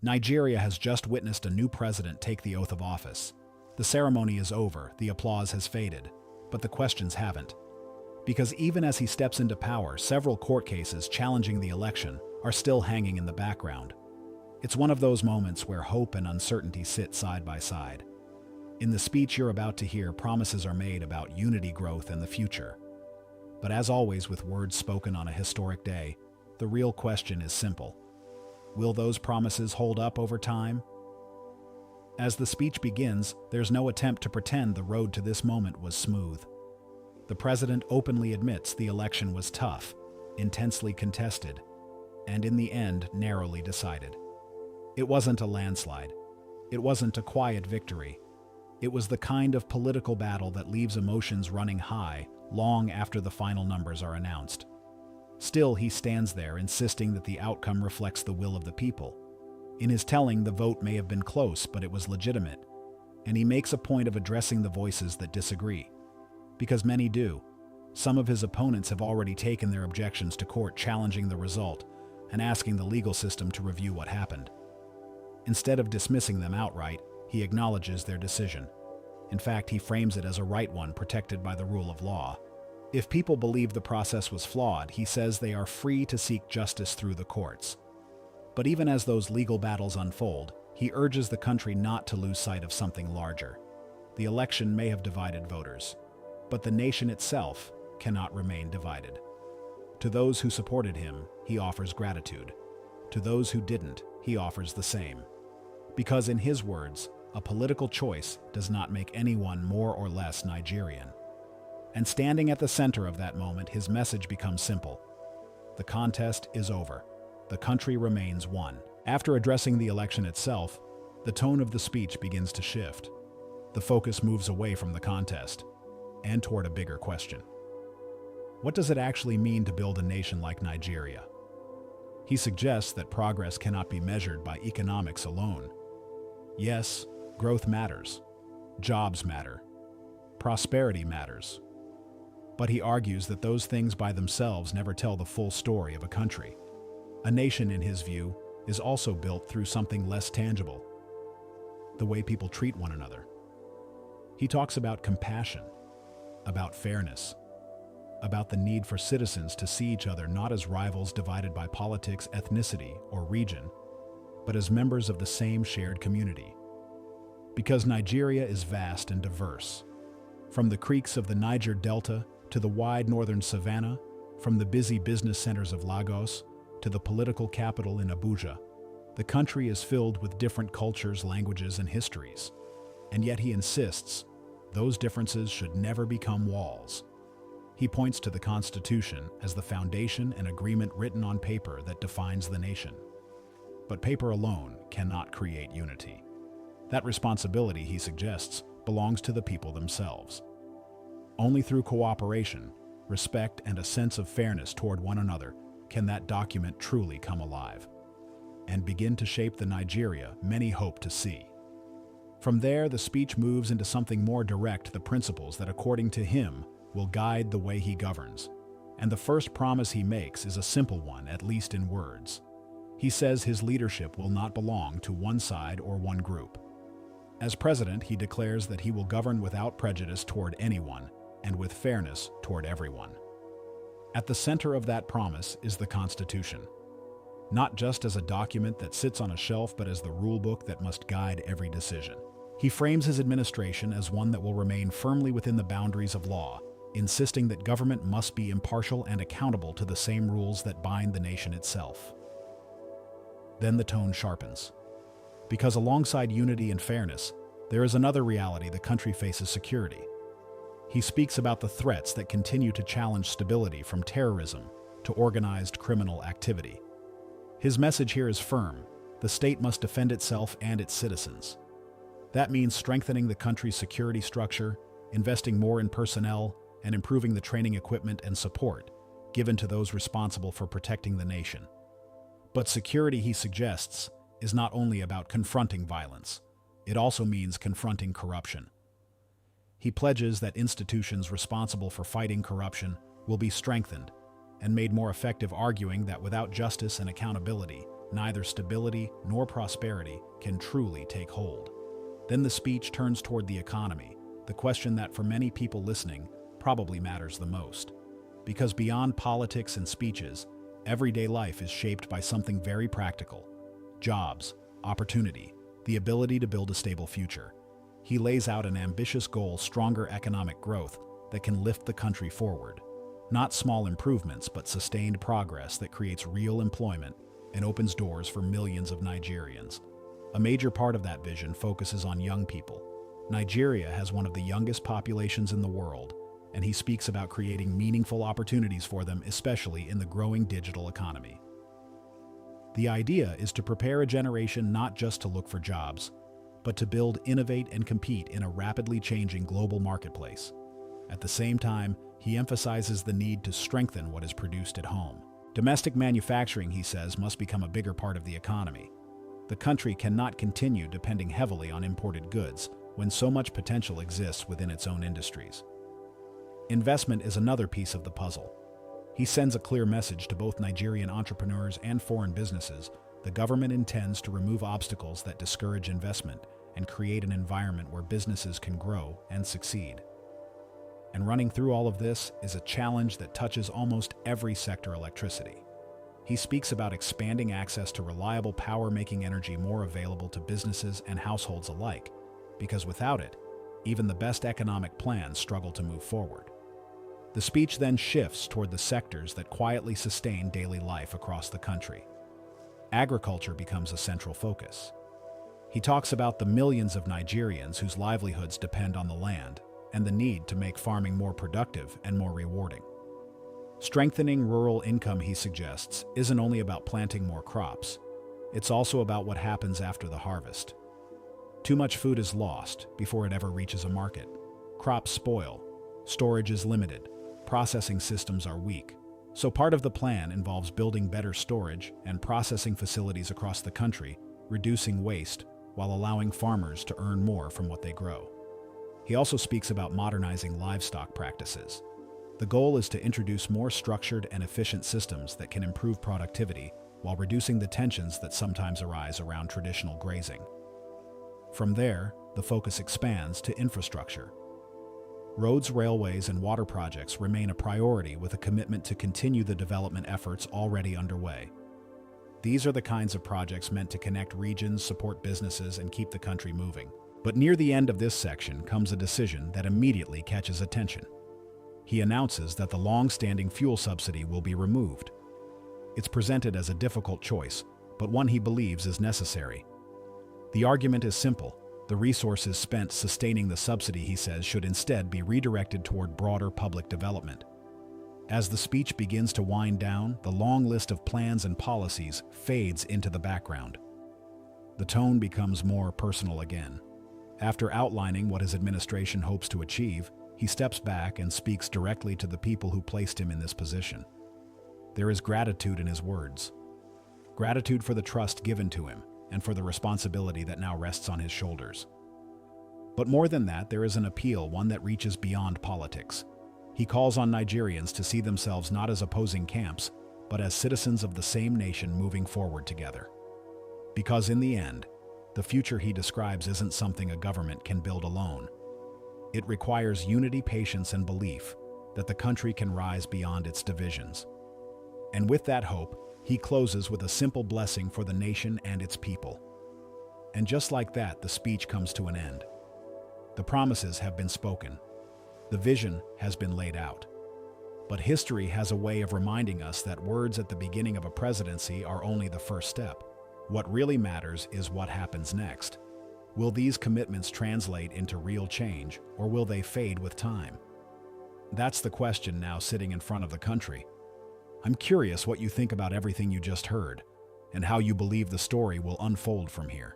Nigeria has just witnessed a new president take the oath of office. The ceremony is over, the applause has faded, but the questions haven't. Because even as he steps into power, several court cases challenging the election are still hanging in the background. It's one of those moments where hope and uncertainty sit side by side. In the speech you're about to hear, promises are made about unity, growth, and the future. But as always with words spoken on a historic day, the real question is simple. Will those promises hold up over time? As the speech begins, there's no attempt to pretend the road to this moment was smooth. The president openly admits the election was tough, intensely contested, and in the end, narrowly decided. It wasn't a landslide. It wasn't a quiet victory. It was the kind of political battle that leaves emotions running high long after the final numbers are announced. Still, he stands there, insisting that the outcome reflects the will of the people. In his telling, the vote may have been close, but it was legitimate, and he makes a point of addressing the voices that disagree. Because many do. Some of his opponents have already taken their objections to court, challenging the result and asking the legal system to review what happened. Instead of dismissing them outright, he acknowledges their decision. In fact, he frames it as a right one protected by the rule of law. If people believe the process was flawed, he says they are free to seek justice through the courts. But even as those legal battles unfold, he urges the country not to lose sight of something larger. The election may have divided voters, but the nation itself cannot remain divided. To those who supported him, he offers gratitude. To those who didn't, he offers the same. Because in his words, a political choice does not make anyone more or less Nigerian. And standing at the center of that moment, his message becomes simple. The contest is over. The country remains one. After addressing the election itself, the tone of the speech begins to shift. The focus moves away from the contest and toward a bigger question. What does it actually mean to build a nation like Nigeria? He suggests that progress cannot be measured by economics alone. Yes, growth matters. Jobs matter. Prosperity matters. But he argues that those things by themselves never tell the full story of a country. A nation, in his view, is also built through something less tangible: the way people treat one another. He talks about compassion, about fairness, about the need for citizens to see each other not as rivals divided by politics, ethnicity, or region, but as members of the same shared community. Because Nigeria is vast and diverse. From the creeks of the Niger Delta to the wide northern savannah, from the busy business centers of Lagos to the political capital in Abuja, the country is filled with different cultures, languages, and histories. And yet he insists those differences should never become walls. He points to the Constitution as the foundation and agreement written on paper that defines the nation. But paper alone cannot create unity. That responsibility, he suggests, belongs to the people themselves. Only through cooperation, respect, and a sense of fairness toward one another can that document truly come alive and begin to shape the Nigeria many hope to see. From there, the speech moves into something more direct, the principles that, according to him, will guide the way he governs. And the first promise he makes is a simple one, at least in words. He says his leadership will not belong to one side or one group. As president, he declares that he will govern without prejudice toward anyone and with fairness toward everyone. At the center of that promise is the Constitution, not just as a document that sits on a shelf, but as the rulebook that must guide every decision. He frames his administration as one that will remain firmly within the boundaries of law, insisting that government must be impartial and accountable to the same rules that bind the nation itself. Then the tone sharpens. Because alongside unity and fairness, there is another reality: the country faces security. He speaks about the threats that continue to challenge stability, from terrorism to organized criminal activity. His message here is firm: the state must defend itself and its citizens. That means strengthening the country's security structure, investing more in personnel, and improving the training, equipment, and support given to those responsible for protecting the nation. But security, he suggests, is not only about confronting violence. It also means confronting corruption. He pledges that institutions responsible for fighting corruption will be strengthened and made more effective, arguing that without justice and accountability, neither stability nor prosperity can truly take hold. Then the speech turns toward the economy, the question that for many people listening probably matters the most. Because beyond politics and speeches, everyday life is shaped by something very practical: jobs, opportunity, the ability to build a stable future. He lays out an ambitious goal: stronger economic growth that can lift the country forward. Not small improvements, but sustained progress that creates real employment and opens doors for millions of Nigerians. A major part of that vision focuses on young people. Nigeria has one of the youngest populations in the world, and he speaks about creating meaningful opportunities for them, especially in the growing digital economy. The idea is to prepare a generation not just to look for jobs, but to build, innovate, and compete in a rapidly changing global marketplace. At the same time, he emphasizes the need to strengthen what is produced at home. Domestic manufacturing, he says, must become a bigger part of the economy. The country cannot continue depending heavily on imported goods when so much potential exists within its own industries. Investment is another piece of the puzzle. He sends a clear message to both Nigerian entrepreneurs and foreign businesses. The government intends to remove obstacles that discourage investment and create an environment where businesses can grow and succeed. And running through all of this is a challenge that touches almost every sector: electricity. He speaks about expanding access to reliable power, making energy more available to businesses and households alike, because without it, even the best economic plans struggle to move forward. The speech then shifts toward the sectors that quietly sustain daily life across the country. Agriculture becomes a central focus. He talks about the millions of Nigerians whose livelihoods depend on the land, and the need to make farming more productive and more rewarding. Strengthening rural income, he suggests, isn't only about planting more crops. It's also about what happens after the harvest. Too much food is lost before it ever reaches a market. Crops spoil, storage is limited, processing systems are weak. So part of the plan involves building better storage and processing facilities across the country, reducing waste while allowing farmers to earn more from what they grow. He also speaks about modernizing livestock practices. The goal is to introduce more structured and efficient systems that can improve productivity while reducing the tensions that sometimes arise around traditional grazing. From there, the focus expands to infrastructure. Roads, railways, and water projects remain a priority, with a commitment to continue the development efforts already underway. These are the kinds of projects meant to connect regions, support businesses, and keep the country moving. But near the end of this section comes a decision that immediately catches attention. He announces that the long-standing fuel subsidy will be removed. It's presented as a difficult choice, but one he believes is necessary. The argument is simple. The resources spent sustaining the subsidy, he says, should instead be redirected toward broader public development. As the speech begins to wind down, the long list of plans and policies fades into the background. The tone becomes more personal again. After outlining what his administration hopes to achieve, he steps back and speaks directly to the people who placed him in this position. There is gratitude in his words. Gratitude for the trust given to him and for the responsibility that now rests on his shoulders. But more than that, there is an appeal, one that reaches beyond politics. He calls on Nigerians to see themselves not as opposing camps, but as citizens of the same nation moving forward together. Because in the end, the future he describes isn't something a government can build alone. It requires unity, patience, and belief that the country can rise beyond its divisions. And with that hope, he closes with a simple blessing for the nation and its people. And just like that, the speech comes to an end. The promises have been spoken. The vision has been laid out. But history has a way of reminding us that words at the beginning of a presidency are only the first step. What really matters is what happens next. Will these commitments translate into real change, or will they fade with time? That's the question now sitting in front of the country. I'm curious what you think about everything you just heard, and how you believe the story will unfold from here.